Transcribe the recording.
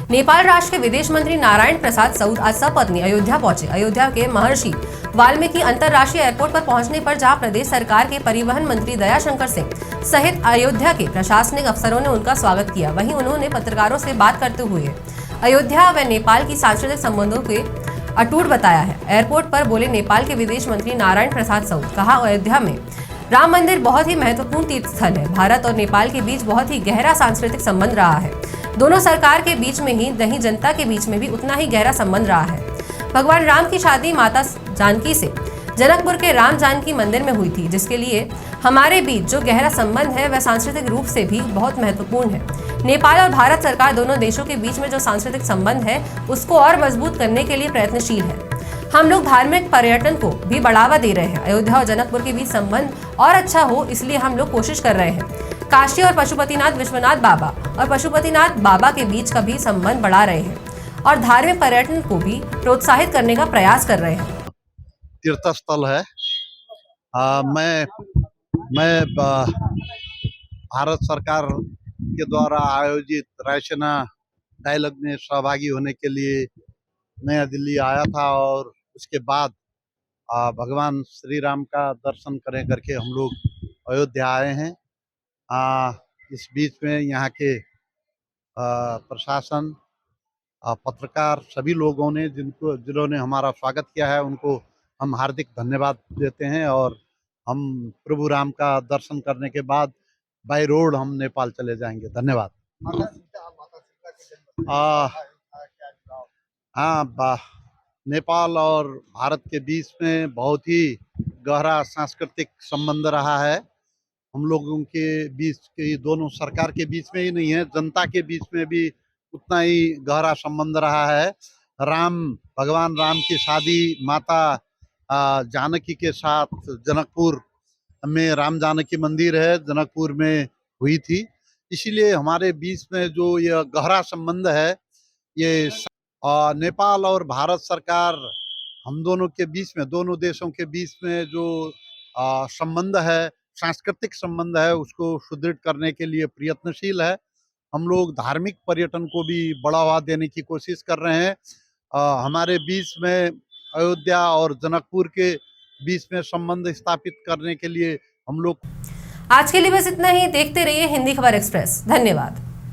नेपाल राष्ट्र के विदेश मंत्री नारायण प्रसाद सऊद आज सपत्नी अयोध्या पहुंचे। अयोध्या के महर्षि वाल्मीकि अंतर्राष्ट्रीय एयरपोर्ट पर पहुंचने पर जहां प्रदेश सरकार के परिवहन मंत्री दयाशंकर सिंह सहित अयोध्या के प्रशासनिक अफसरों ने उनका स्वागत किया, वहीं उन्होंने पत्रकारों से बात करते हुए अयोध्या व नेपाल की सांस्कृतिक संबंधों के अटूट बताया है। एयरपोर्ट पर बोले नेपाल के विदेश मंत्री नारायण प्रसाद सऊद, कहा अयोध्या में राम मंदिर बहुत ही महत्वपूर्ण तीर्थ स्थल है। भारत और नेपाल के बीच बहुत ही गहरा सांस्कृतिक संबंध रहा है। दोनों सरकार के बीच में ही नहीं, जनता के बीच में भी उतना ही गहरा संबंध रहा है। भगवान राम की शादी माता जानकी से जनकपुर के राम जानकी मंदिर में हुई थी, जिसके लिए हमारे बीच जो गहरा संबंध है वह सांस्कृतिक रूप से भी बहुत महत्वपूर्ण है। नेपाल और भारत सरकार दोनों देशों के बीच में जो सांस्कृतिक संबंध है उसको और मजबूत करने के लिए प्रयत्नशील है। हम लोग धार्मिक पर्यटन को भी बढ़ावा दे रहे हैं। अयोध्या और जनकपुर के बीच संबंध और अच्छा हो, इसलिए हम लोग कोशिश कर रहे हैं। काशी और पशुपतिनाथ विश्वनाथ बाबा और पशुपतिनाथ बाबा के बीच का भी संबंध बढ़ा रहे हैं और धार्मिक पर्यटन को भी प्रोत्साहित करने का प्रयास कर रहे हैं। तीर्थ स्थल है। मैं भारत सरकार के द्वारा आयोजित रायसीना डायलॉग में सहभागी होने के लिए नया दिल्ली आया था और उसके बाद भगवान श्री राम का दर्शन करके हम लोग अयोध्या आए हैं। इस बीच में यहाँ के प्रशासन, पत्रकार, सभी लोगों ने जिन्होंने हमारा स्वागत किया है, उनको हम हार्दिक धन्यवाद देते हैं और हम प्रभु राम का दर्शन करने के बाद बाय रोड हम नेपाल चले जाएंगे। धन्यवाद। नेपाल और भारत के बीच में बहुत ही गहरा सांस्कृतिक संबंध रहा है। हम लोगों के बीच के, दोनों सरकार के बीच में ही नहीं है, जनता के बीच में भी उतना ही गहरा संबंध रहा है। भगवान राम की शादी माता जानकी के साथ जनकपुर में राम जानकी मंदिर है, जनकपुर में हुई थी। इसीलिए हमारे बीच में जो यह गहरा संबंध है, ये नेपाल और भारत सरकार हम दोनों के बीच में, दोनों देशों के बीच में जो संबंध है, सांस्कृतिक संबंध है, उसको सुदृढ़ करने के लिए प्रयत्नशील है। हम लोग धार्मिक पर्यटन को भी बढ़ावा देने की कोशिश कर रहे हैं। हमारे बीच में अयोध्या और जनकपुर के बीच में संबंध स्थापित करने के लिए हम लोग। आज के लिए बस इतना ही। देखते रहिए हिंदी खबर एक्सप्रेस। धन्यवाद।